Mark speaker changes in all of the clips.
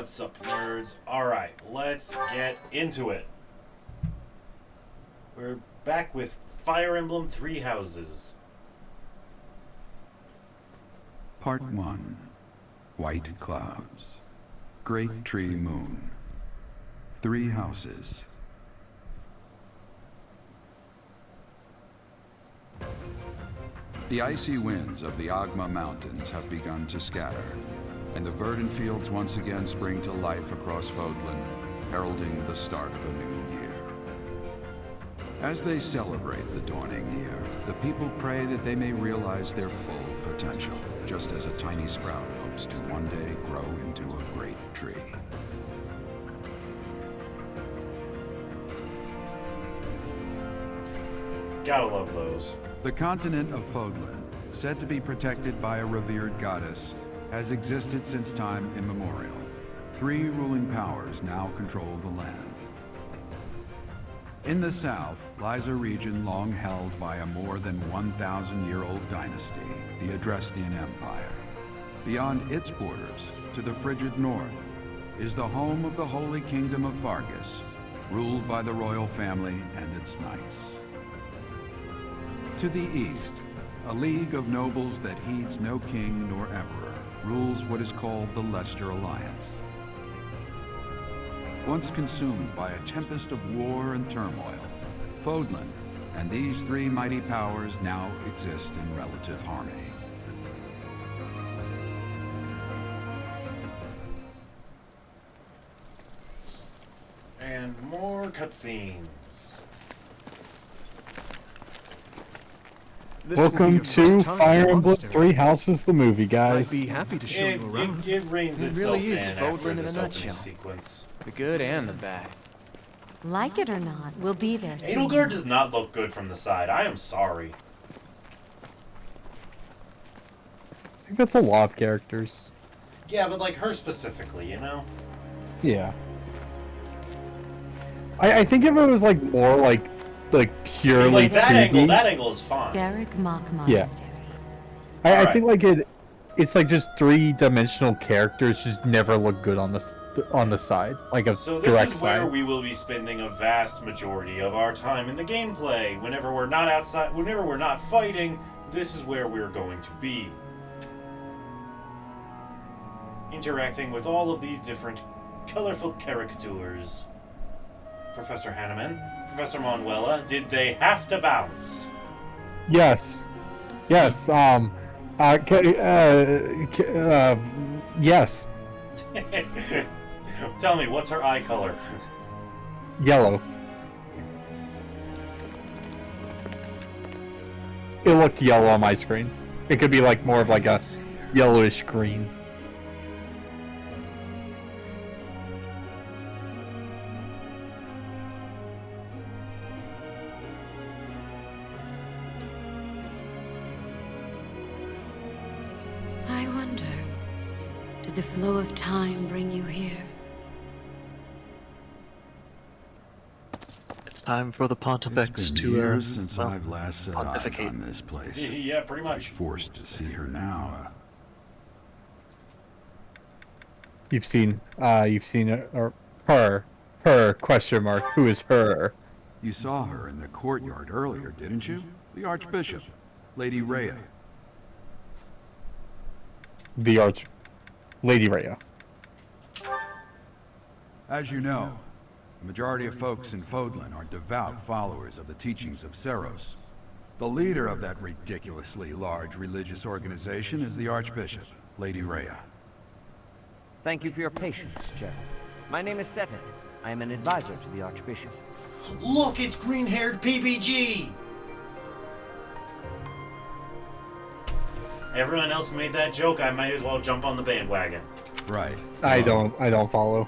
Speaker 1: What's up, nerds? Alright, let's get into it. We're back with Fire Emblem Three Houses.
Speaker 2: Part 1. White Clouds. Great Tree Moon. 3 houses. The icy winds of the Agma Mountains have begun to scatter, and the verdant fields once again spring to life across Fodlan, heralding the start of a new year. As they celebrate the dawning year, the people pray that they may realize their full potential, just as a tiny sprout hopes to one day grow into a great tree.
Speaker 1: Gotta love those.
Speaker 2: The continent of Fodlan, said to be protected by a revered goddess, has existed since time immemorial. 3 ruling powers now control the land. In the south lies a region long held by a more than 1,000-year-old dynasty, the Adrestian Empire. Beyond its borders, to the frigid north, is the home of the Holy Kingdom of Fargus, ruled by the royal family and its knights. To the east, a league of nobles that heeds no king nor emperor rules what is called the Leicester Alliance. Once consumed by a tempest of war and turmoil, Fodlan and these 3 mighty powers now exist in relative harmony.
Speaker 1: And more cutscenes.
Speaker 3: Welcome to Fire Emblem Three Houses, the movie, guys.
Speaker 4: I'd be happy to show you around.
Speaker 1: It reins
Speaker 4: It
Speaker 1: itself
Speaker 4: really is
Speaker 1: in after
Speaker 4: Fodlan in a
Speaker 1: this
Speaker 4: nutshell.
Speaker 1: opening sequence.
Speaker 4: The good and the bad.
Speaker 5: Like it or not, we'll be there soon.
Speaker 1: Edelgard does not look good from the side. I am sorry.
Speaker 3: I think that's a lot of characters.
Speaker 1: Yeah, but like her specifically, you know?
Speaker 3: Yeah. I think if it was like more like
Speaker 1: See,
Speaker 3: purely
Speaker 1: like that
Speaker 3: 2D,
Speaker 1: angle is fine.
Speaker 5: Garreg Mach Monastary.
Speaker 3: I
Speaker 1: Alright.
Speaker 3: think like it's like just 3-dimensional characters just never look good on the side, like a
Speaker 1: So this
Speaker 3: direct
Speaker 1: is
Speaker 3: side.
Speaker 1: where we will be spending a vast majority of our time in the gameplay. Whenever we're not outside, whenever we're not fighting, this is where we're going to be. Interacting with all of these different colorful caricatures. Professor Hanneman, Professor Manuela, did they have to bounce?
Speaker 3: Yes. Yes. Yes.
Speaker 1: Tell me, what's her eye color?
Speaker 3: Yellow. It looked yellow on my screen. It could be like more of like a yellowish green.
Speaker 5: I wonder, did the flow of time bring you here?
Speaker 6: It's time for the
Speaker 2: It's
Speaker 6: Pontifex
Speaker 2: been
Speaker 6: to
Speaker 2: years since I've last set eyes
Speaker 6: pontificate.
Speaker 2: on this place.
Speaker 1: Yeah, pretty
Speaker 2: I'm
Speaker 1: much.
Speaker 2: forced to see her now.
Speaker 3: You've seen her question mark. Who is her?
Speaker 2: You saw her in the courtyard earlier, didn't you? The Archbishop, Lady Rhea.
Speaker 3: The Lady Rhea.
Speaker 2: As you know, the majority of folks in Fodlan are devout followers of the teachings of Seros. The leader of that ridiculously large religious organization is the Archbishop, Lady Rhea.
Speaker 7: Thank you for your patience, Gerald. My name is Seven. I am an advisor to the Archbishop.
Speaker 1: Look, it's green-haired PBG! Everyone else made that joke, I might as well jump on the bandwagon.
Speaker 2: Right.
Speaker 3: I don't follow.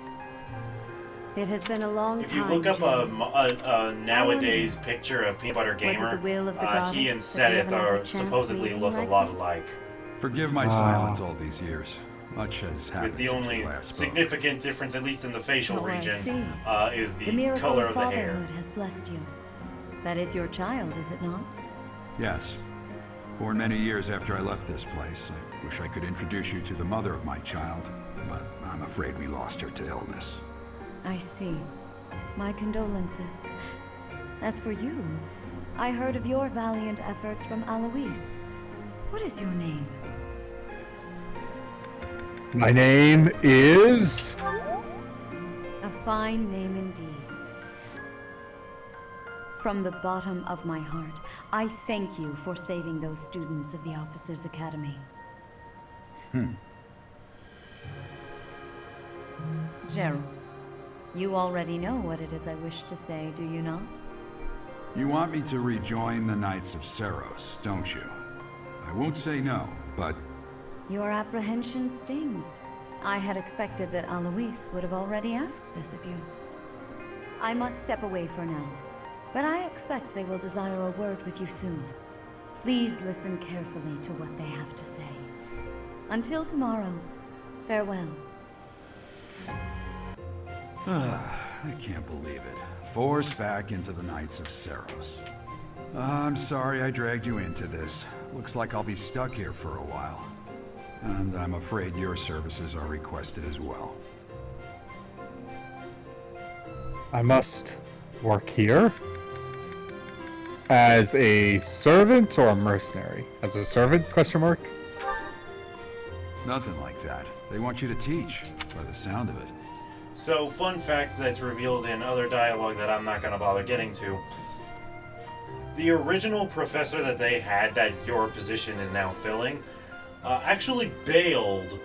Speaker 5: It has been a long
Speaker 1: If
Speaker 5: time.
Speaker 1: you look up
Speaker 5: Gerald.
Speaker 1: a nowadays picture of Peanut Butter
Speaker 5: Was it
Speaker 1: Gamer,
Speaker 5: the will of the
Speaker 1: he and
Speaker 5: goddess that we have
Speaker 1: Sedith
Speaker 5: another
Speaker 1: are
Speaker 5: chance
Speaker 1: supposedly
Speaker 5: meeting
Speaker 1: look a
Speaker 5: like
Speaker 1: lot
Speaker 5: this?
Speaker 1: alike.
Speaker 2: Forgive my silence all these years. Much has happened
Speaker 1: With the
Speaker 2: since
Speaker 1: only
Speaker 2: we last spoke.
Speaker 1: significant difference, at least in the facial
Speaker 5: So I
Speaker 1: region,
Speaker 5: see.
Speaker 1: is
Speaker 5: The
Speaker 1: the
Speaker 5: miracle
Speaker 1: color
Speaker 5: of
Speaker 1: of the hair.
Speaker 5: fatherhood has blessed you. That is your child, is it not?
Speaker 2: Yes. Born many years after I left this place, I Wish I could introduce you to the mother of my child, but I'm afraid we lost her to illness.
Speaker 5: I see. My condolences. As for you, I heard of your valiant efforts from Alois. What is your name?
Speaker 3: My name is...
Speaker 5: A fine name indeed. From the bottom of my heart, I thank you for saving those students of the Officers' Academy. Gerald, you already know what it is I wish to say, do you not?
Speaker 2: You want me to rejoin the Knights of Seros, don't you? I won't say no, but
Speaker 5: Your apprehension stings. I had expected that Alois would have already asked this of you. I must step away for now, but I expect they will desire a word with you soon. Please listen carefully to what they have to say. Until tomorrow, farewell.
Speaker 2: I can't believe it. Forced back into the Knights of Seros. I'm sorry I dragged you into this. Looks like I'll be stuck here for a while. And I'm afraid your services are requested as well.
Speaker 3: I must work here? As a servant or a mercenary? As a servant, question mark?
Speaker 2: Nothing like that. They want you to teach, by the sound of it.
Speaker 1: So, fun fact that's revealed in other dialogue that I'm not going to bother getting to. The original professor that they had, that your position is now filling, actually bailed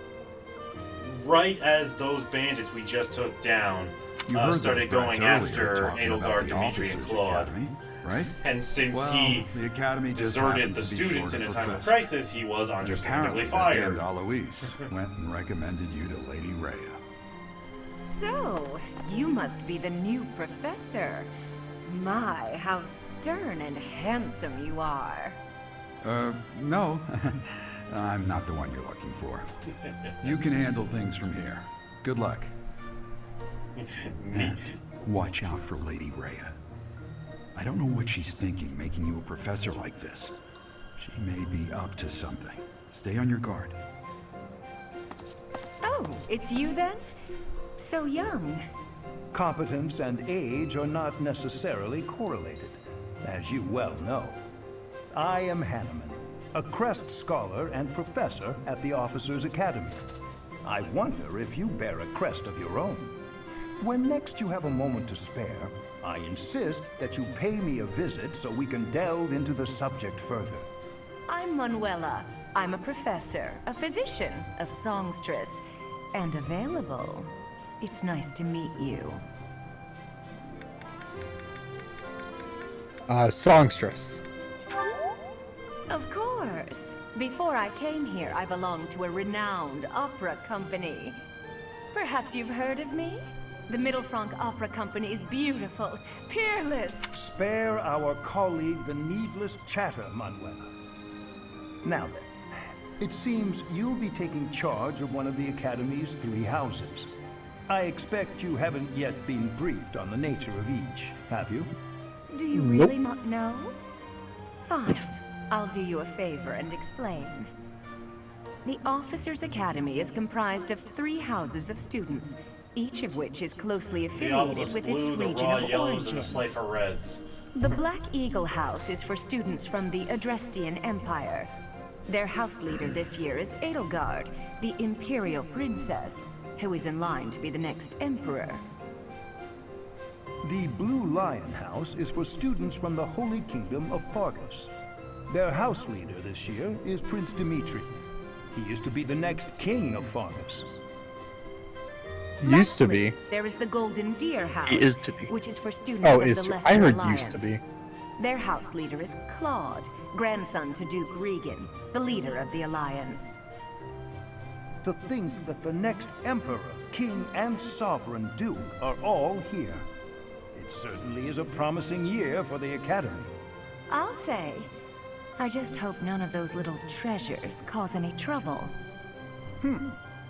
Speaker 1: right as those bandits we just took down
Speaker 2: You heard
Speaker 1: started
Speaker 2: those brats
Speaker 1: going
Speaker 2: earlier
Speaker 1: after
Speaker 2: talking about
Speaker 1: Edelgard,
Speaker 2: the
Speaker 1: Dimitri, and
Speaker 2: officers'
Speaker 1: Claude.
Speaker 2: academy, right?
Speaker 1: And since
Speaker 2: Well,
Speaker 1: he
Speaker 2: the academy just
Speaker 1: deserted
Speaker 2: happens
Speaker 1: the
Speaker 2: to be
Speaker 1: students
Speaker 2: short
Speaker 1: in a
Speaker 2: of
Speaker 1: time of
Speaker 2: professors.
Speaker 1: crisis, he was
Speaker 2: And
Speaker 1: understandably
Speaker 2: apparently that
Speaker 1: fired.
Speaker 2: damned Alois went and recommended you to Lady Rhea.
Speaker 6: So, you must be the new professor. My, how stern and handsome you are.
Speaker 2: No. I'm not the one you're looking for. You can handle things from here. Good luck. And watch out for Lady Rhea. I don't know what she's thinking, making you a professor like this. She may be up to something. Stay on your guard.
Speaker 6: Oh, it's you then? So young.
Speaker 8: Competence and age are not necessarily correlated, as you well know. I am Hanneman, a Crest Scholar and Professor at the Officers' Academy. I wonder if you bear a crest of your own. When next you have a moment to spare, I insist that you pay me a visit so we can delve into the subject further.
Speaker 6: I'm Manuela. I'm a professor, a physician, a songstress, and available. It's nice to meet you.
Speaker 3: Songstress.
Speaker 6: Of course. Before I came here, I belonged to a renowned opera company. Perhaps you've heard of me? The Mittelfranc Opera Company is beautiful, peerless.
Speaker 8: Spare our colleague the needless chatter, Manuela. Now then, it seems you'll be taking charge of one of the Academy's 3 houses. I expect you haven't yet been briefed on the nature of each, have you?
Speaker 6: Do you really not know? Fine. I'll do you a favor and explain. The Officers' Academy is comprised of 3 houses of students, each of which is closely
Speaker 1: The
Speaker 6: affiliated
Speaker 1: obelisk
Speaker 6: with its
Speaker 1: blue, the
Speaker 6: region
Speaker 1: raw
Speaker 6: of
Speaker 1: yellows, and
Speaker 6: origin.
Speaker 1: the Slifer reds.
Speaker 6: The Black Eagle House is for students from the Adrestian Empire. Their house leader this year is Edelgard, the Imperial Princess, who is in line to be the next Emperor.
Speaker 8: The Blue Lion House is for students from the Holy Kingdom of Fargus. Their house leader this year is Prince Dimitri. He is to be the next king of Fargus.
Speaker 3: Used to
Speaker 6: Lastly,
Speaker 3: be.
Speaker 6: there is the Golden Deer House,
Speaker 9: He is to be.
Speaker 6: which is for students
Speaker 3: Oh,
Speaker 6: of
Speaker 3: is
Speaker 6: the
Speaker 3: to.
Speaker 6: Leicester
Speaker 3: I heard
Speaker 6: Alliance.
Speaker 3: used to be.
Speaker 6: Their house leader is Claude, grandson to Duke Regan, the leader of the Alliance.
Speaker 8: To think that the next emperor, king, and sovereign duke are all here. It certainly is a promising year for the Academy.
Speaker 6: I'll say. I just hope none of those little treasures cause any trouble.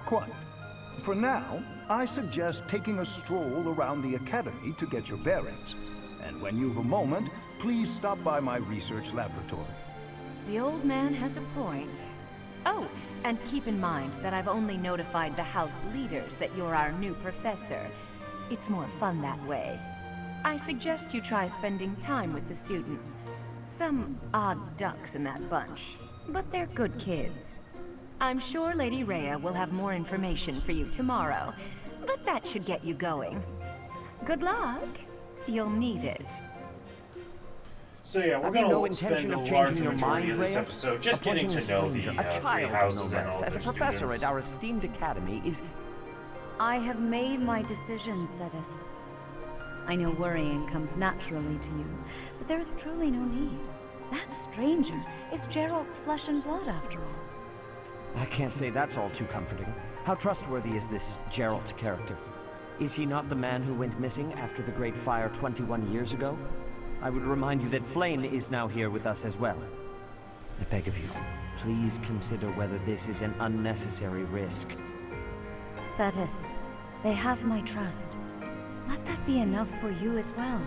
Speaker 8: Quite. For now, I suggest taking a stroll around the Academy to get your bearings. And when you've a moment, please stop by my research laboratory.
Speaker 6: The old man has a point. Oh, And keep in mind that I've only notified the house leaders that you're our new professor. It's more fun that way. I suggest you try spending time with the students. Some odd ducks in that bunch, but they're good kids. I'm sure Lady Rhea will have more information for you tomorrow, but that should get you going. Good luck. You'll need it.
Speaker 1: So yeah, we're
Speaker 7: Have you
Speaker 1: going
Speaker 7: no
Speaker 1: to spend
Speaker 7: intention
Speaker 1: a
Speaker 7: of
Speaker 1: large
Speaker 7: changing your
Speaker 1: majority
Speaker 7: mind,
Speaker 1: of this
Speaker 7: Rhea?
Speaker 1: episode just getting
Speaker 7: Appointing
Speaker 1: to
Speaker 7: a
Speaker 1: know the
Speaker 7: stranger, a
Speaker 1: three
Speaker 7: child,
Speaker 1: houses
Speaker 7: no
Speaker 1: and
Speaker 7: less,
Speaker 1: all
Speaker 7: as a
Speaker 1: their
Speaker 7: professor
Speaker 1: students.
Speaker 7: at our esteemed academy is...
Speaker 5: I have made my decision, Sedith. I know worrying comes naturally to you, but there is truly no need. That stranger is Gerald's flesh and blood, after all.
Speaker 7: I can't say that's all too comforting. How trustworthy is this Gerald character? Is he not the man who went missing after the Great Fire 21 years ago? I would remind you that Flame is now here with us as well. I beg of you, please consider whether this is an unnecessary risk.
Speaker 5: Sedith, they have my trust. Let that be enough for you as well.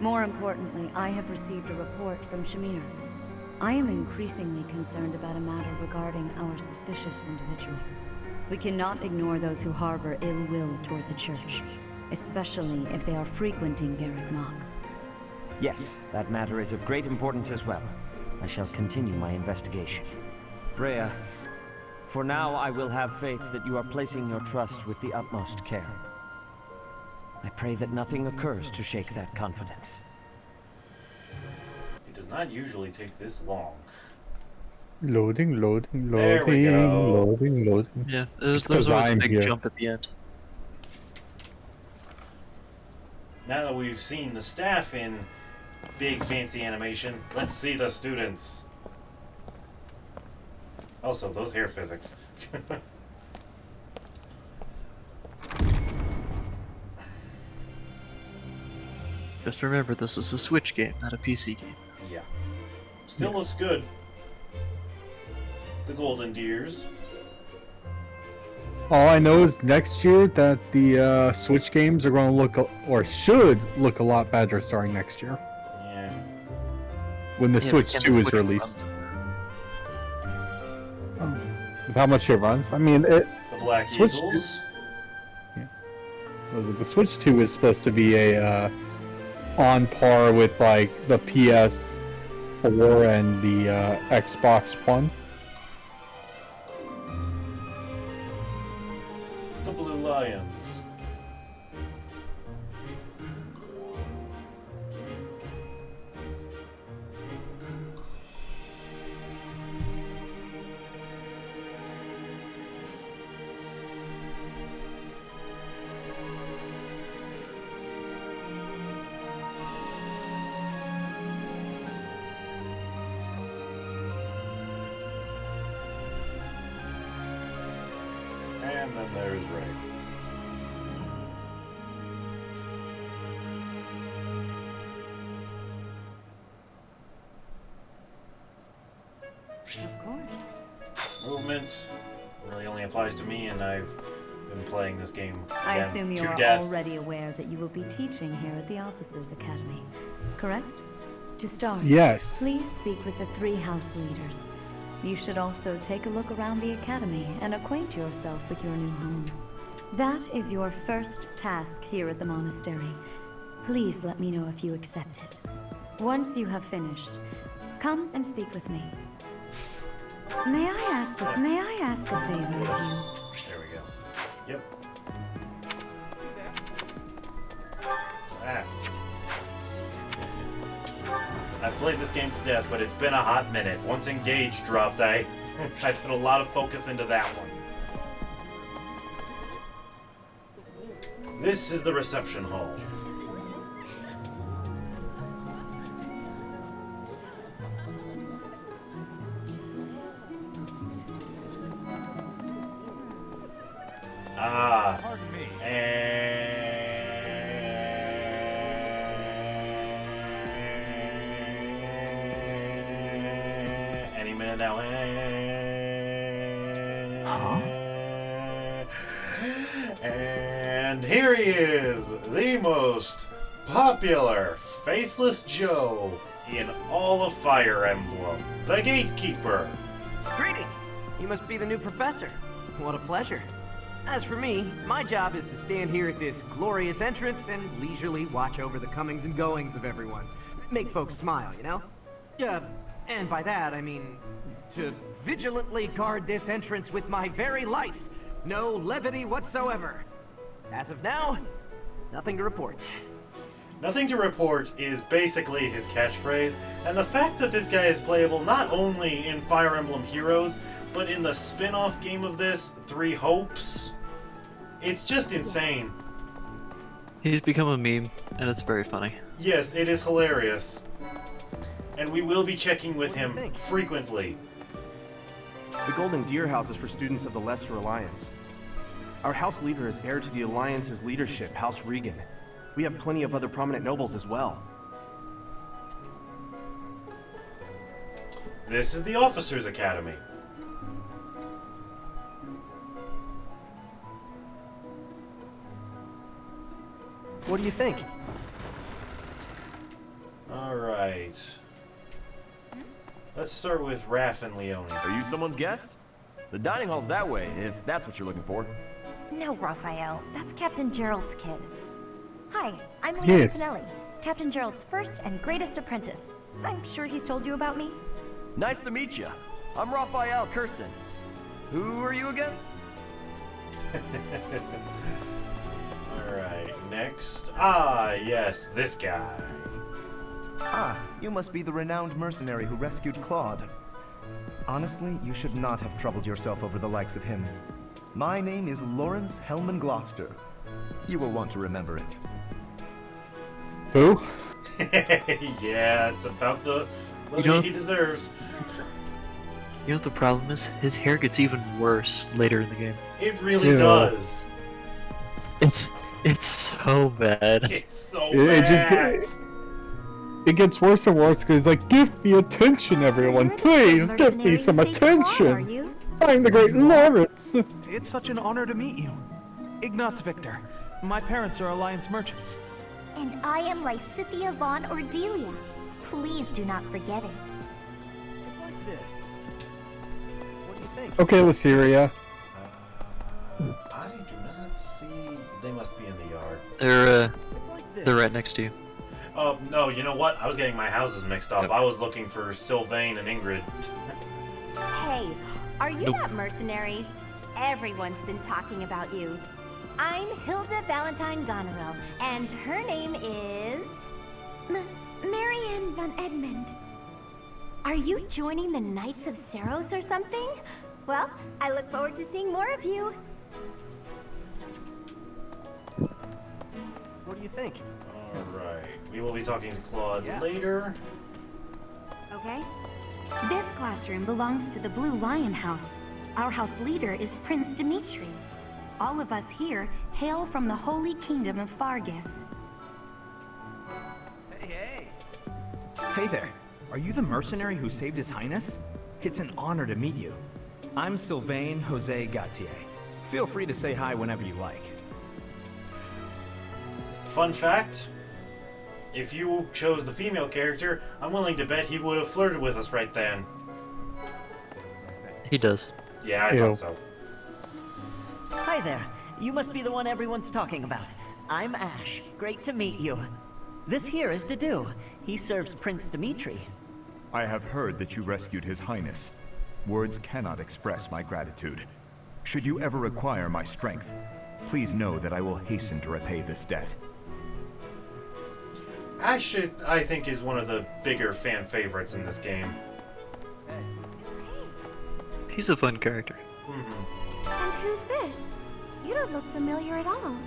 Speaker 5: More importantly, I have received a report from Shamir. I am increasingly concerned about a matter regarding our suspicious individual. We cannot ignore those who harbor ill will toward the Church, especially if they are frequenting Garreg Mach.
Speaker 7: Yes, that matter is of great importance as well. I shall continue my investigation. Rhea, for now I will have faith that you are placing your trust with the utmost care. I pray that nothing occurs to shake that confidence.
Speaker 1: It does not usually take this long.
Speaker 3: Loading, loading,
Speaker 1: There we
Speaker 3: loading,
Speaker 1: go.
Speaker 3: loading, loading.
Speaker 9: Yeah,
Speaker 3: It's
Speaker 9: there's
Speaker 3: 'cause
Speaker 9: always a
Speaker 3: I'm
Speaker 9: big
Speaker 3: here.
Speaker 9: jump at the end.
Speaker 1: Now that we've seen the staff in big fancy animation, let's see the students. Also, those hair physics.
Speaker 9: Just remember, this is a Switch game, not a PC game.
Speaker 1: Yeah. Still looks good. The Golden Deers.
Speaker 3: All I know is next year that the Switch games are going to look, or should look a lot better starting next year.
Speaker 1: Yeah.
Speaker 3: When the
Speaker 9: Yeah,
Speaker 3: Switch
Speaker 9: but
Speaker 3: 2 is
Speaker 9: Switch
Speaker 3: released. Oh, with how much it runs? I mean, it.
Speaker 1: The Black
Speaker 3: Switch
Speaker 1: Eagles.
Speaker 3: Was it the Switch 2 is supposed to be a on par with like the PS4 and the Xbox One.
Speaker 1: The Blue Lions. And then there's Ray.
Speaker 5: Of course.
Speaker 1: Movements really only applies to me, and I've been playing this game
Speaker 5: I
Speaker 1: again
Speaker 5: assume you
Speaker 1: to
Speaker 5: are
Speaker 1: death.
Speaker 5: already aware that you will be teaching here at the Officers' Academy, correct? To start,
Speaker 3: Yes.
Speaker 5: please speak with the three house leaders. You should also take a look around the academy and acquaint yourself with your new home. That is your first task here at the monastery. Please let me know if you accept it. Once you have finished, come and speak with me. May I ask a favor of you?
Speaker 1: There we go. Yep. Ah. I've played this game to death, but it's been a hot minute. Once Engage dropped, I put a lot of focus into that one. This is the reception hall. Ah.
Speaker 7: Pardon me.
Speaker 1: Any minute now. And here he is, the most popular Faceless Joe in all of Fire Emblem, the Gatekeeper.
Speaker 7: Greetings!
Speaker 10: you must be the new professor. What a pleasure. As for me, my job is to stand here at this glorious entrance and leisurely watch over the comings and goings of everyone. Make folks smile, you know? And by that, I mean to vigilantly guard this entrance with my very life. No levity whatsoever. As of now, nothing to report.
Speaker 1: Nothing to report is basically his catchphrase, and the fact that this guy is playable not only in Fire Emblem Heroes, but in the spin-off game of this, Three Hopes, it's just insane.
Speaker 9: He's become a meme, and it's very funny.
Speaker 1: Yes, it is hilarious. And we will be checking with him frequently.
Speaker 4: The Golden Deer House is for students of the Leicester Alliance. Our house leader is heir to the Alliance's leadership, House Regan. We have plenty of other prominent nobles as well.
Speaker 1: This is the Officers' Academy.
Speaker 4: What do you think?
Speaker 1: Alright. Let's start with Raph and Leone.
Speaker 11: Are you someone's guest? The dining hall's that way, if that's what you're looking for.
Speaker 12: No, Raphael. That's Captain Gerald's kid. Hi, I'm Leone
Speaker 3: Yes.
Speaker 12: Pinelli, Captain Gerald's first and greatest apprentice. I'm sure he's told you about me.
Speaker 11: Nice to meet you. I'm Raphael Kirsten. Who are you again?
Speaker 1: Alright, next. Ah, yes, this guy.
Speaker 13: Ah, you must be the renowned mercenary who rescued Claude. Honestly, you should not have troubled yourself over the likes of him. My name is Lawrence Hellman Gloucester. You will want to remember it.
Speaker 3: Who?
Speaker 1: Yeah, it's about the he deserves.
Speaker 9: You know what the problem is? His hair gets even worse later in the game.
Speaker 1: It really does.
Speaker 9: It's so bad.
Speaker 1: It's so
Speaker 3: It
Speaker 1: bad.
Speaker 3: It gets worse and worse because like, give me attention, everyone. Please, give me some attention. I'm the great Lawrence.
Speaker 14: It's such an honor to meet you. Ignatz Victor. My parents are Alliance merchants.
Speaker 12: And I am Lysithia von Ordelia. Please do not forget it.
Speaker 10: It's like this. What do you think?
Speaker 3: Okay, Lysiria.
Speaker 1: I do not see. They must be in the yard.
Speaker 9: They're right next to you.
Speaker 1: Oh, no, you know what? I was getting my houses mixed up. Yep. I was looking for Sylvain and Ingrid.
Speaker 15: Hey, are you that mercenary? Everyone's been talking about you. I'm Hilda Valentine Goneril, and her name is...
Speaker 12: Marianne von Edmund.
Speaker 15: Are you joining the Knights of Seros or something? Well, I look forward to seeing more of you.
Speaker 10: What do you think?
Speaker 1: Alright, we will be talking to Claude later.
Speaker 12: Okay. This classroom belongs to the Blue Lion House. Our house leader is Prince Dimitri. All of us here hail from the Holy Kingdom of Fargus.
Speaker 10: Hey.
Speaker 16: Hey there. Are you the mercenary who saved His Highness? It's an honor to meet you. I'm Sylvain Jose Gautier. Feel free to say hi whenever you like.
Speaker 1: Fun fact, if you chose the female character, I'm willing to bet he would have flirted with us right then.
Speaker 9: He does.
Speaker 1: Yeah, I thought so.
Speaker 17: Hi there. You must be the one everyone's talking about. I'm Ash. Great to meet you. This here is Dedu. He serves Prince Dimitri.
Speaker 18: I have heard that you rescued His Highness. Words cannot express my gratitude. Should you ever require my strength, please know that I will hasten to repay this debt.
Speaker 1: Ash, I think, is one of the bigger fan favorites in this game.
Speaker 9: He's a fun character.
Speaker 15: And who's this? You don't look familiar at all.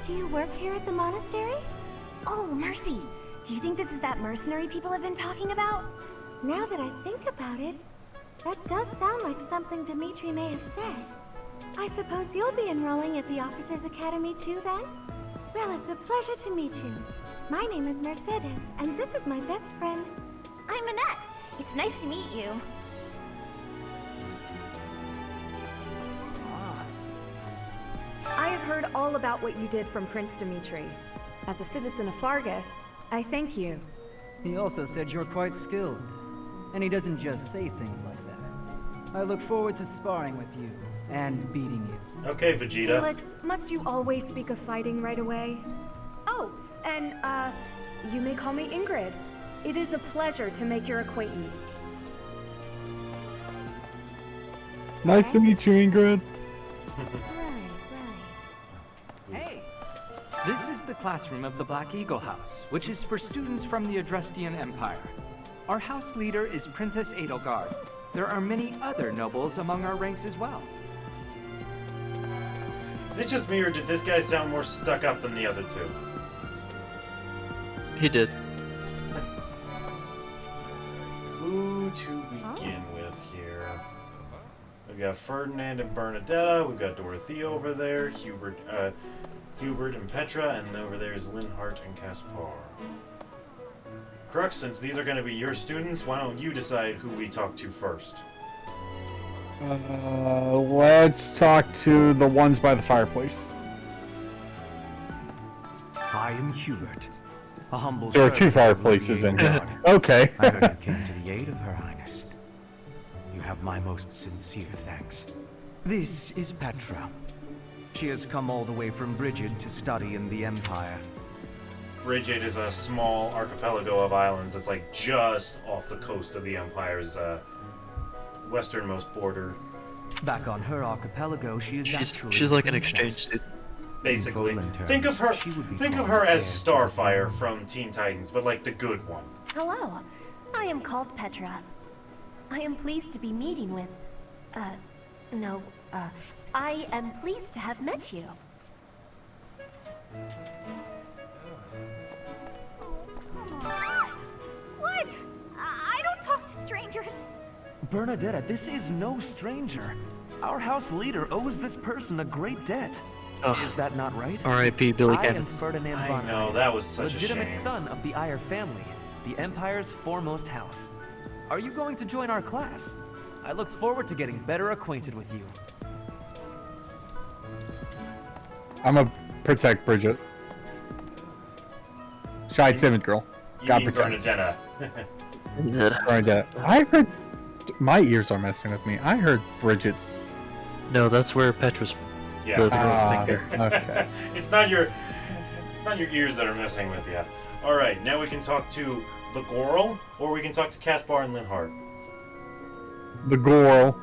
Speaker 15: Do you work here at the monastery?
Speaker 12: Oh, Mercy! Do you think this is that mercenary people have been talking about?
Speaker 15: Now that I think about it, that does sound like something Dimitri may have said. I suppose you'll be enrolling at the Officers' Academy too, then? Well, it's a pleasure to meet you. My name is Mercedes, and this is my best friend.
Speaker 12: I'm Annette. It's nice to meet you.
Speaker 19: I have heard all about what you did from Prince Dimitri. As a citizen of Fargus, I thank you.
Speaker 10: He also said you're quite skilled. And he doesn't just say things like that.
Speaker 20: I look forward to sparring with you and beating you.
Speaker 1: Okay, Vegeta.
Speaker 19: Felix, must you always speak of fighting right away? Oh, and, you may call me Ingrid. It is a pleasure to make your acquaintance.
Speaker 3: Nice to meet you, Ingrid.
Speaker 10: Hey!
Speaker 21: This is the classroom of the Black Eagle House, which is for students from the Adrestian Empire. Our house leader is Princess Edelgard. There are many other nobles among our ranks as well.
Speaker 1: Is it just me, or did this guy sound more stuck up than the other two?
Speaker 9: He did.
Speaker 1: Who to begin with here? We've got Ferdinand and Bernadetta. We've got Dorothea over there. Hubert and Petra, and over there is Linhart and Caspar. Crux, since these are going to be your students, why don't you decide who we talk to first?
Speaker 3: Let's talk to the ones by the fireplace.
Speaker 22: I am Hubert, a humble
Speaker 3: There are two
Speaker 22: servant of
Speaker 3: fireplaces in
Speaker 22: Lady
Speaker 3: here.
Speaker 22: Edelgard.
Speaker 3: Okay.
Speaker 22: I heard you came to the aid of Her Highness. You have my most sincere thanks. This is Petra. She has come all the way from Brigid to study in the Empire.
Speaker 1: Brigid is a small archipelago of islands that's like just off the coast of the Empire's westernmost border.
Speaker 22: Back on her archipelago,
Speaker 9: She's like an exchange student.
Speaker 1: Basically, think of her as Starfire from Teen Titans, but like the good one.
Speaker 23: Hello, I am called Petra. I am pleased to be meeting with, I am pleased to have met you. What? I don't talk to strangers.
Speaker 4: Bernadetta, this is no stranger. Our house leader owes this person a great debt. Is that not right?
Speaker 9: R.I.P. Billy
Speaker 4: I am
Speaker 9: Cannon.
Speaker 4: Ferdinand
Speaker 1: I
Speaker 4: von
Speaker 1: know,
Speaker 4: Eyre,
Speaker 1: that was such a
Speaker 4: legitimate
Speaker 1: shame.
Speaker 4: son of the Eyre family, the Empire's foremost house. Are you going to join our class? I look forward to getting better acquainted with you.
Speaker 3: I'm gonna protect Bridget. Shy timid girl.
Speaker 1: You
Speaker 3: Gotta
Speaker 1: mean
Speaker 3: protect.
Speaker 1: Bernadetta.
Speaker 3: Bernadetta. I heard. My ears are messing with me. I heard Bridget.
Speaker 9: No, that's where Petra's.
Speaker 1: Yeah.
Speaker 9: The girl's finger.
Speaker 3: Okay.
Speaker 1: It's not your ears that are messing with you. All right, now we can talk to the Gorl, or we can talk to Caspar and Linhart.
Speaker 3: The Gorl.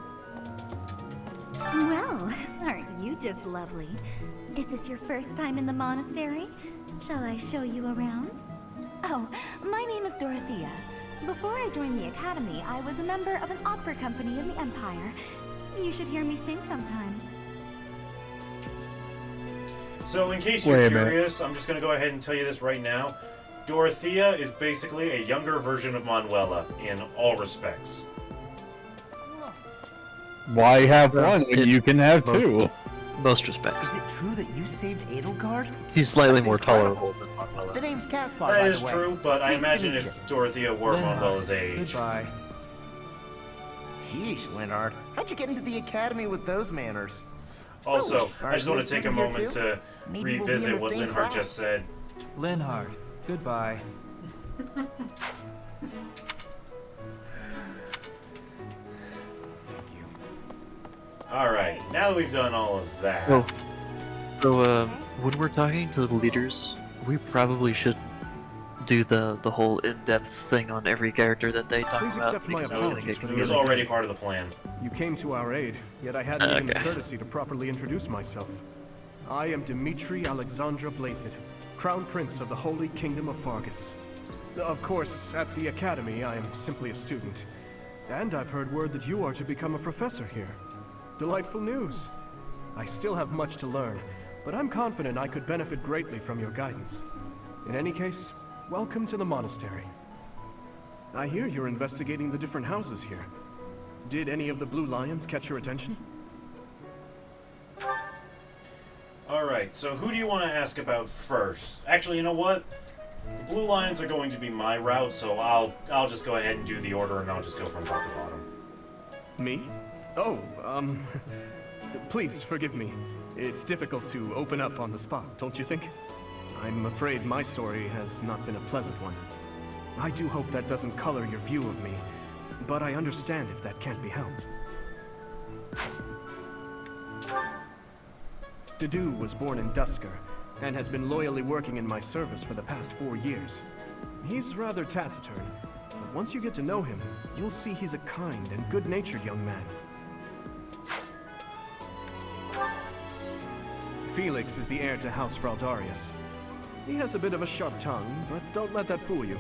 Speaker 15: Well, aren't you just lovely? Is this your first time in the monastery? Shall I show you around? Oh, my name is Dorothea. Before I joined the academy, I was a member of an opera company in the Empire. You should hear me sing sometime.
Speaker 1: So, in case
Speaker 3: Wait
Speaker 1: you're
Speaker 3: a minute.
Speaker 1: curious, I'm just going to go ahead and tell you this right now. Dorothea is basically a younger version of Manuela in all respects.
Speaker 3: Why have one when you can have two?
Speaker 9: Most respects.
Speaker 13: Is it true that you saved Edelgard?
Speaker 9: He's slightly
Speaker 13: That's
Speaker 9: more
Speaker 13: incredible.
Speaker 9: tolerable than Manuela.
Speaker 13: The name's Caspar,
Speaker 1: That
Speaker 13: by
Speaker 1: is
Speaker 13: the way.
Speaker 1: true, but I
Speaker 13: Pleased to
Speaker 1: imagine
Speaker 13: meet
Speaker 1: if Dorothea were Manuela's age.
Speaker 4: Goodbye.
Speaker 13: Sheesh, Leonard. How'd you get into the academy with those manners?
Speaker 1: Also,
Speaker 13: So,
Speaker 1: I just
Speaker 13: are
Speaker 1: want
Speaker 13: you
Speaker 1: to take a
Speaker 13: student here
Speaker 1: moment
Speaker 13: too?
Speaker 1: to
Speaker 13: Maybe we'll be in
Speaker 1: revisit
Speaker 13: the
Speaker 1: what
Speaker 13: same
Speaker 1: Linhart
Speaker 13: class.
Speaker 1: just said.
Speaker 16: Linhart, goodbye.
Speaker 1: Alright, now that we've done all of that.
Speaker 9: Oh. So, when we're talking to the leaders, we probably should do the whole in-depth thing on every character that they talk
Speaker 4: Please
Speaker 9: about.
Speaker 4: accept my
Speaker 9: because it's gonna
Speaker 4: apologies
Speaker 9: get
Speaker 4: for the
Speaker 1: It was
Speaker 9: confusing.
Speaker 1: already part of the plan.
Speaker 4: You came to our aid, yet I hadn't even the
Speaker 9: Okay.
Speaker 4: courtesy to properly introduce myself. I am Dimitri Alexandra Blathid, Crown Prince of the Holy Kingdom of Fargus. Of course, at the Academy, I am simply a student. And I've heard word that you are to become a professor here. Delightful news. I still have much to learn, but I'm confident I could benefit greatly from your guidance. In any case, welcome to the monastery. I hear you're investigating the different houses here. Did any of the Blue Lions catch your attention?
Speaker 1: Alright, so who do you want to ask about first? Actually, you know what? The Blue Lions are going to be my route, so I'll just go ahead and do the order, and I'll just go from top to bottom.
Speaker 4: Me? Oh, please forgive me. It's difficult to open up on the spot, don't you think? I'm afraid my story has not been a pleasant one. I do hope that doesn't color your view of me, but I understand if that can't be helped. Dedu was born in Dusker, and has been loyally working in my service for the past 4 years. He's rather taciturn, but once you get to know him, you'll see he's a kind and good-natured young man. Felix is the heir to House Fraldarius. He has a bit of a sharp tongue, but don't let that fool you.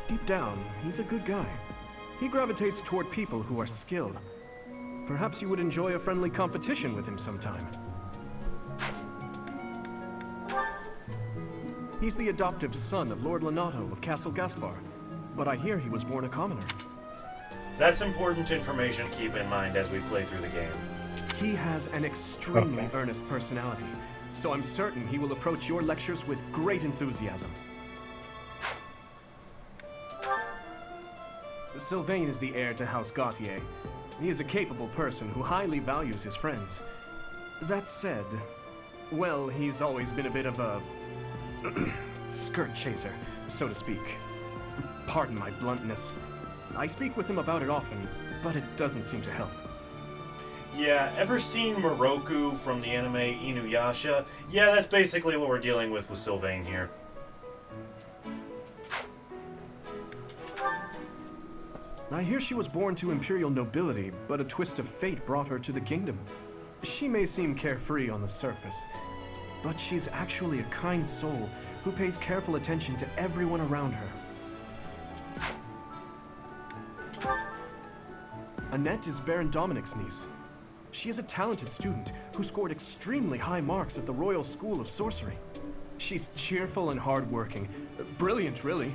Speaker 4: Deep down, he's a good guy. He gravitates toward people who are skilled. Perhaps you would enjoy a friendly competition with him sometime. He's the adoptive son of Lord Lenato of Castle Gaspar, but I hear he was born a commoner.
Speaker 1: That's important information to keep in mind as we play through the game.
Speaker 4: He has an extremely earnest personality, so I'm certain he will approach your lectures with great enthusiasm. Sylvain is the heir to House Gautier. He is a capable person who highly values his friends. That said, well, he's always been a bit of a skirt chaser, so to speak. Pardon my bluntness. I speak with him about it often, but it doesn't seem to help.
Speaker 1: Yeah, ever seen Moroku from the anime Inuyasha? Yeah, that's basically what we're dealing with Sylvain here.
Speaker 4: I hear she was born to imperial nobility, but a twist of fate brought her to the kingdom. She may seem carefree on the surface, but she's actually a kind soul who pays careful attention to everyone around her. Annette is Baron Dominic's niece. She is a talented student who scored extremely high marks at the Royal School of Sorcery. She's cheerful and hardworking. Brilliant, really.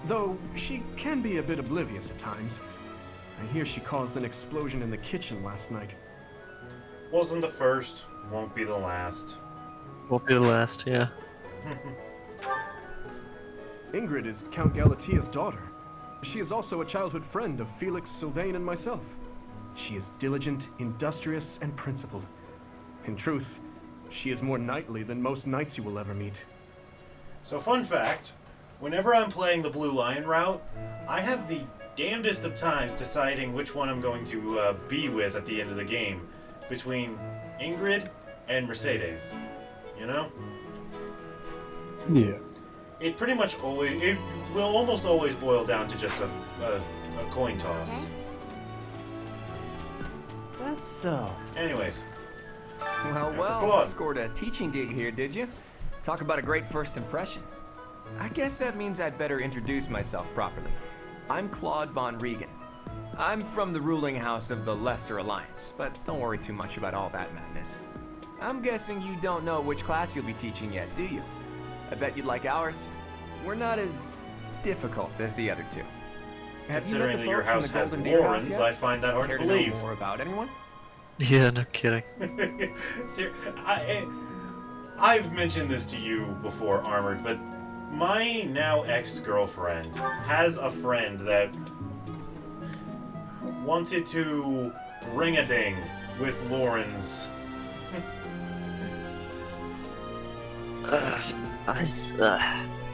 Speaker 4: Though she can be a bit oblivious at times. I hear she caused an explosion in the kitchen last night.
Speaker 1: Wasn't the first, won't be the last.
Speaker 9: Won't be the last, yeah.
Speaker 4: Ingrid is Count Galatia's daughter. She is also a childhood friend of Felix, Sylvain, and myself. She is diligent, industrious, and principled. In truth, she is more knightly than most knights you will ever meet.
Speaker 1: So fun fact, whenever I'm playing the Blue Lion route, I have the damnedest of times deciding which one I'm going to be with at the end of the game. Between Ingrid and Mercedes. You know?
Speaker 3: Yeah.
Speaker 1: It pretty much always, it will almost always boil down to just a coin toss.
Speaker 11: That's so.
Speaker 1: Anyways.
Speaker 11: Well, scored a teaching gig here, did you? Talk about a great first impression. I guess that means I'd better introduce myself properly. I'm Claude von Regan. I'm from the ruling house of the Leicester Alliance, but don't worry too much about all that madness. I'm guessing you don't know which class you'll be teaching yet, do you? I bet you'd like ours. We're not as difficult as the other two.
Speaker 1: Considering that your house has Laurens, I find that hard to believe.
Speaker 11: Know more about anyone?
Speaker 9: Yeah, no kidding.
Speaker 1: I've mentioned this to you before, Armored, but my now ex-girlfriend has a friend that wanted to ring-a-ding with Laurens.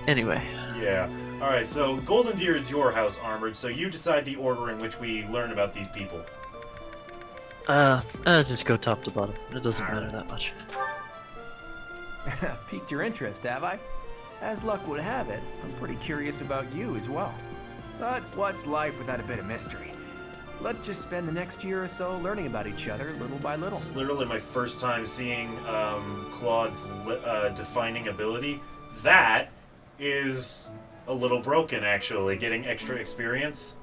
Speaker 9: Anyway.
Speaker 1: Yeah. Alright, so Golden Deer is your house, Armored, so you decide the order in which we learn about these people.
Speaker 9: Just go top to bottom. It doesn't matter that much.
Speaker 11: Piqued your interest, have I? As luck would have it, I'm pretty curious about you as well. But what's life without a bit of mystery? Let's just spend the next year or so learning about each other little by little.
Speaker 1: This is literally my first time seeing Claude's defining ability. That is a little broken, actually, getting extra experience.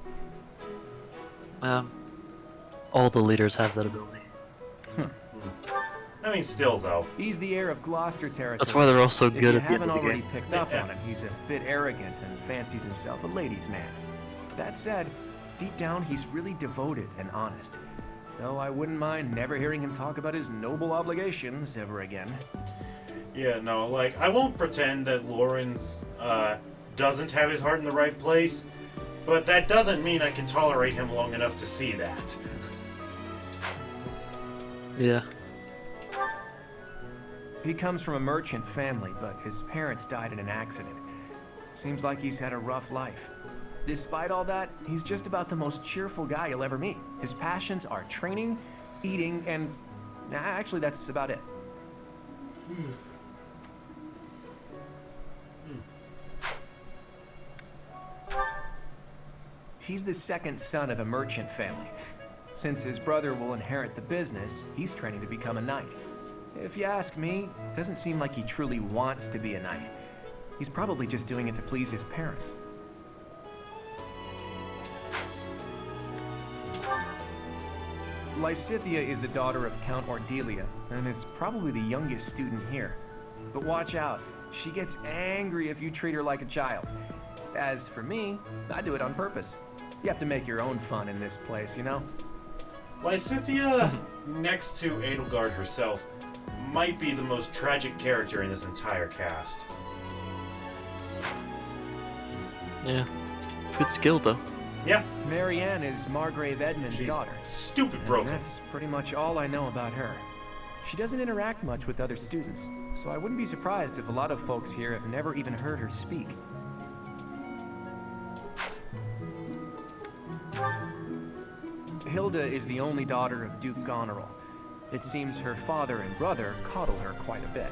Speaker 9: All the leaders have that ability.
Speaker 1: I mean, still, though.
Speaker 11: He's the heir of Gloucester territory.
Speaker 9: That's why they're all so good at the end of the game.
Speaker 11: If you haven't already picked up on him, he's a bit arrogant and fancies himself a ladies' man. That said, deep down, he's really devoted and honest. Though I wouldn't mind never hearing him talk about his noble obligations ever again.
Speaker 1: Yeah, no, like, I won't pretend that Laurens doesn't have his heart in the right place, but that doesn't mean I can tolerate him long enough to see that.
Speaker 9: Yeah.
Speaker 11: He comes from a merchant family, but his parents died in an accident. Seems like he's had a rough life. Despite all that, he's just about the most cheerful guy you'll ever meet. His passions are training, eating, and actually that's about it. He's the second son of a merchant family. Since his brother will inherit the business, he's training to become a knight. If you ask me, it doesn't seem like he truly wants to be a knight. He's probably just doing it to please his parents. Lysithea is the daughter of Count Ordelia, and is probably the youngest student here. But watch out, she gets angry if you treat her like a child. As for me, I do it on purpose. You have to make your own fun in this place, you know?
Speaker 1: Lysithea, next to Edelgard herself, might be the most tragic character in this entire cast.
Speaker 9: Yeah. Good skill, though.
Speaker 1: Yeah.
Speaker 11: Marianne is Margrave Edmund's daughter.
Speaker 1: Stupid broken.
Speaker 11: And that's pretty much all I know about her. She doesn't interact much with other students, so I wouldn't be surprised if a lot of folks here have never even heard her speak. Hilda is the only daughter of Duke Goneril. It seems her father and brother coddle her quite a bit.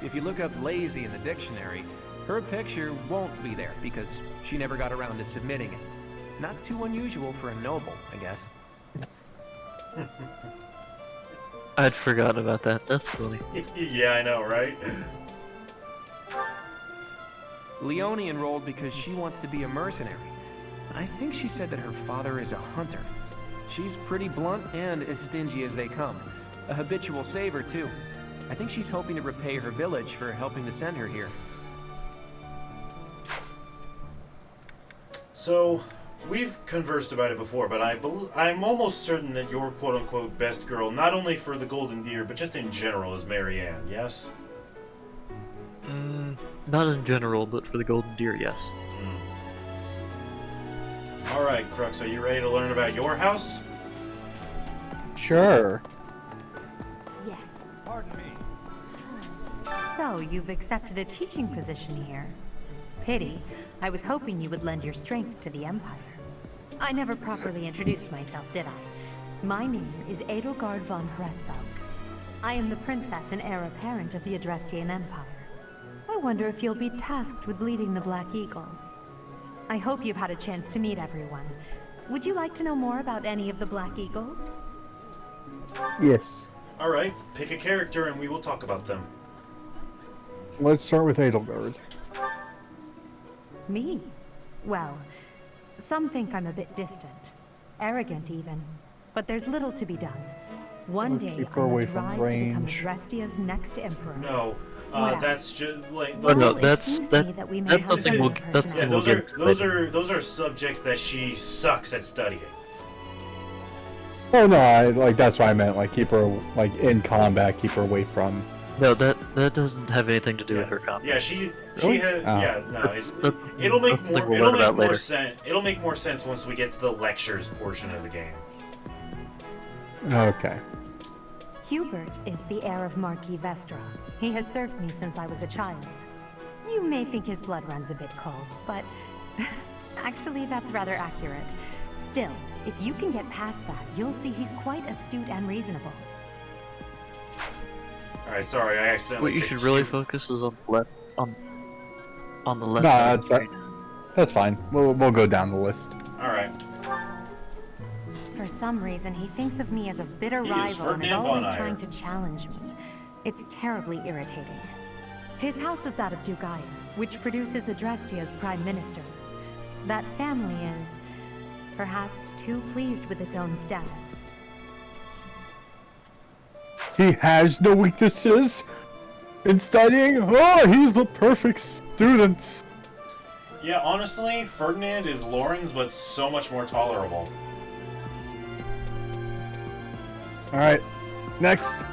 Speaker 11: If you look up lazy in the dictionary, her picture won't be there because she never got around to submitting it. Not too unusual for a noble, I guess.
Speaker 9: I'd forgot about that. That's funny.
Speaker 1: Yeah, I know, right?
Speaker 11: Leonie enrolled because she wants to be a mercenary. I think she said that her father is a hunter. She's pretty blunt and as stingy as they come. A habitual saver, too. I think she's hoping to repay her village for helping to send her here.
Speaker 1: So, we've conversed about it before, but I'm almost certain that your quote-unquote best girl, not only for the Golden Deer, but just in general, is Marianne, yes?
Speaker 9: Not in general, but for the Golden Deer, yes.
Speaker 1: Alright, Crux, are you ready to learn about your house?
Speaker 3: Sure.
Speaker 12: Yes.
Speaker 14: Pardon me.
Speaker 2: So, you've accepted a teaching position here. Pity. I was hoping you would lend your strength to the Empire. I never properly introduced myself, did I? My name is Edelgard von Hresburg. I am the princess and heir apparent of the Adrestian Empire. I wonder if you'll be tasked with leading the Black Eagles. I hope you've had a chance to meet everyone. Would you like to know more about any of the Black Eagles?
Speaker 3: Yes.
Speaker 1: Alright, pick a character and we will talk about them.
Speaker 3: Let's start with Edelgard.
Speaker 2: Me? Well, some think I'm a bit distant. Arrogant, even. But there's little to be done. One day, I must rise to become Adrestia's next emperor.
Speaker 1: No.
Speaker 2: Well,
Speaker 1: that's just like
Speaker 9: that's something we'll get.
Speaker 1: Those are subjects that she sucks at studying.
Speaker 3: Oh no, that's what I meant. Like keep her in combat, keep her away from.
Speaker 9: No, that doesn't have anything to do with her combat.
Speaker 1: Yeah, she
Speaker 3: Really?
Speaker 1: has.
Speaker 3: Oh.
Speaker 1: Yeah, no. It'll make more sense. It'll make more sense once we get to the lectures portion of the game.
Speaker 3: Okay.
Speaker 2: Hubert is the heir of Marquis Vestra. He has served me since I was a child. You may think his blood runs a bit cold, but actually that's rather accurate. Still, if you can get past that, you'll see he's quite astute and reasonable.
Speaker 1: Alright, sorry, I accidentally.
Speaker 9: What you should really focus is on the left, on the left.
Speaker 3: No, that's fine. We'll go down the list.
Speaker 1: Alright.
Speaker 2: For some reason, he thinks of me as a bitter rival and is always trying to challenge me. It's terribly irritating. His house is that of Duke Eyre, which produces Adrestia's prime ministers. That family is, perhaps, too pleased with its own status.
Speaker 3: He has no weaknesses in studying. Oh, he's the perfect student.
Speaker 1: Yeah, honestly, Ferdinand is Lauren's, but so much more tolerable.
Speaker 3: Alright, next.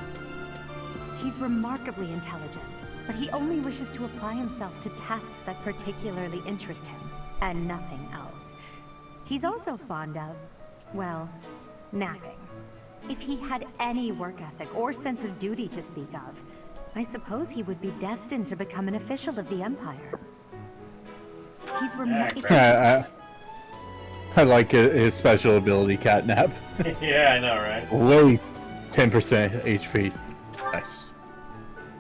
Speaker 2: He's remarkably intelligent, but he only wishes to apply himself to tasks that particularly interest him, and nothing else. He's also fond of, well, napping. If he had any work ethic or sense of duty to speak of, I suppose he would be destined to become an official of the Empire. He's
Speaker 3: I like his special ability, catnap.
Speaker 1: Yeah, I know, right?
Speaker 3: Wait, 10% HP. Nice.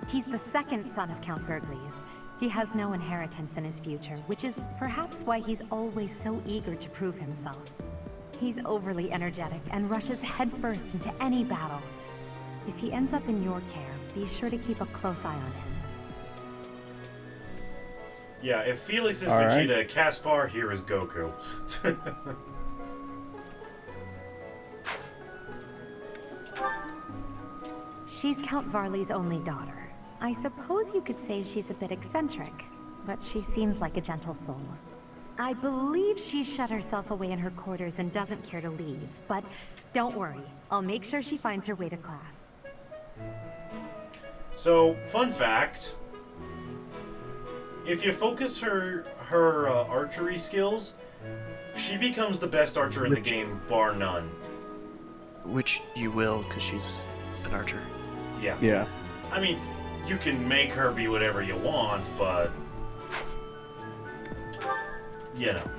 Speaker 2: He's the second son of Count Bergliez. He has no inheritance in his future, which is perhaps why he's always so eager to prove himself. He's overly energetic and rushes headfirst into any battle. If he ends up in your care, be sure to keep a close eye on him.
Speaker 1: Yeah, if Felix is
Speaker 3: All right.
Speaker 1: Vegeta, Caspar, here is Goku.
Speaker 2: She's Count Varley's only daughter. I suppose you could say she's a bit eccentric, but she seems like a gentle soul. I believe she shut herself away in her quarters and doesn't care to leave, but don't worry. I'll make sure she finds her way to class.
Speaker 1: So, fun fact. If you focus her archery skills, she becomes the best archer in the game, bar none.
Speaker 9: Which you will, because she's an archer.
Speaker 1: Yeah.
Speaker 3: Yeah.
Speaker 1: I mean, you can make her be whatever you want, but... you know.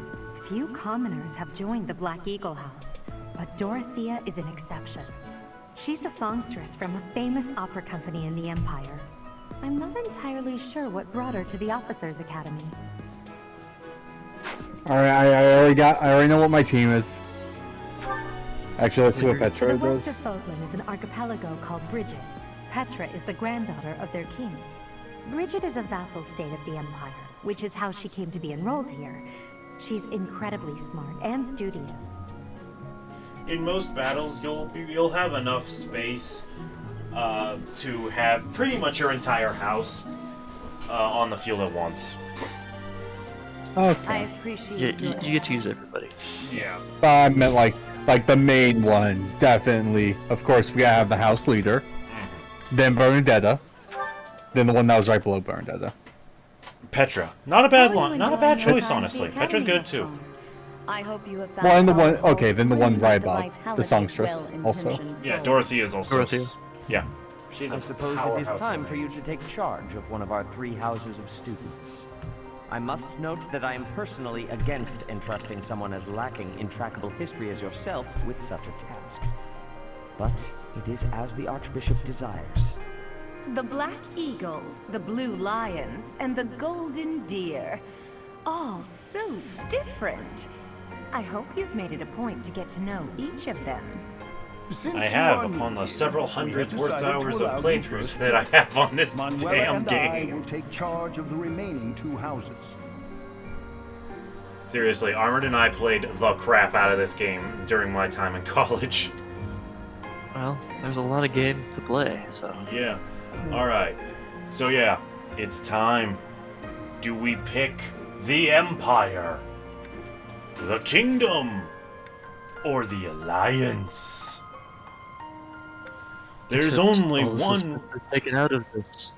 Speaker 2: Few commoners have joined the Black Eagle House, but Dorothea is an exception. She's a songstress from a famous opera company in the Empire. I'm not entirely sure what brought her to the Officers' Academy.
Speaker 3: Alright, I already know what my team is. Actually, let's see what
Speaker 2: To
Speaker 3: Petra
Speaker 2: the west
Speaker 3: does.
Speaker 2: of Fogland is an archipelago called Brigid. Petra is the granddaughter of their king. Brigid is a vassal state of the Empire, which is how she came to be enrolled here. She's incredibly smart and studious.
Speaker 1: In most battles, you'll have enough space to have pretty much your entire house on the field at once.
Speaker 3: Okay.
Speaker 2: I appreciate
Speaker 9: Yeah, you get to use everybody.
Speaker 1: Yeah.
Speaker 3: I meant like the main ones, definitely. Of course, we gotta have the house leader, then Bernadetta, then the one that was right below Bernadetta.
Speaker 1: Petra. Not a bad
Speaker 15: How are
Speaker 1: one.
Speaker 15: you
Speaker 1: Not a
Speaker 15: enjoying
Speaker 1: bad
Speaker 15: your
Speaker 1: choice,
Speaker 15: time at the
Speaker 1: honestly. Petra's
Speaker 15: academy
Speaker 1: good
Speaker 15: thus
Speaker 1: too.
Speaker 15: far? I hope you have found
Speaker 3: Well, and the
Speaker 15: all
Speaker 3: one,
Speaker 15: halls
Speaker 3: okay, then the one
Speaker 15: brimming
Speaker 3: right
Speaker 15: with
Speaker 3: above, the
Speaker 15: vitality,
Speaker 3: songstress, also.
Speaker 15: well-intentioned
Speaker 1: Yeah,
Speaker 15: souls.
Speaker 1: Dorothy is also...
Speaker 9: Dorothea.
Speaker 1: Yeah. She's
Speaker 7: I
Speaker 1: a
Speaker 7: suppose it is
Speaker 1: powerhouse
Speaker 7: time
Speaker 1: woman.
Speaker 7: for you to take charge of one of our 3 houses of students. I must note that I am personally against entrusting someone as lacking in trackable history as yourself with such a task. But it is as the Archbishop desires.
Speaker 23: The Black Eagles, the Blue Lions, and the Golden Deer. All so different. I hope you've made it a point to get to know each of them.
Speaker 1: I have upon the several hundreds worth hours of playthroughs that I have on this
Speaker 5: Manuela
Speaker 1: damn
Speaker 5: and I
Speaker 1: game.
Speaker 5: will take charge of the remaining 2 houses.
Speaker 1: Seriously, Armored and I played the crap out of this game during my time in college.
Speaker 9: Well, there's a lot of game to play, so...
Speaker 1: Yeah. Alright. So yeah, it's time. Do we pick the Empire, the Kingdom, or the Alliance? There's
Speaker 9: Except
Speaker 1: only
Speaker 9: all the
Speaker 1: one...
Speaker 9: suspense is taken out of this.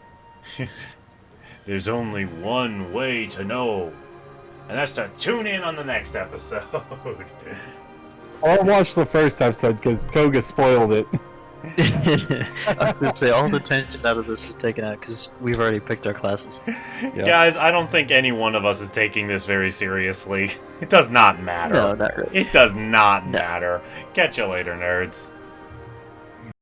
Speaker 1: There's only one way to know. And that's to tune in on the next episode.
Speaker 3: Or watch the first episode, because Koga spoiled it.
Speaker 9: I was gonna say, all the tension out of this is taken out, because we've already picked our classes.
Speaker 3: Yeah.
Speaker 1: Guys, I don't think any one of us is taking this very seriously. It does not matter.
Speaker 9: No, not really.
Speaker 1: It does not matter. Catch you later, nerds.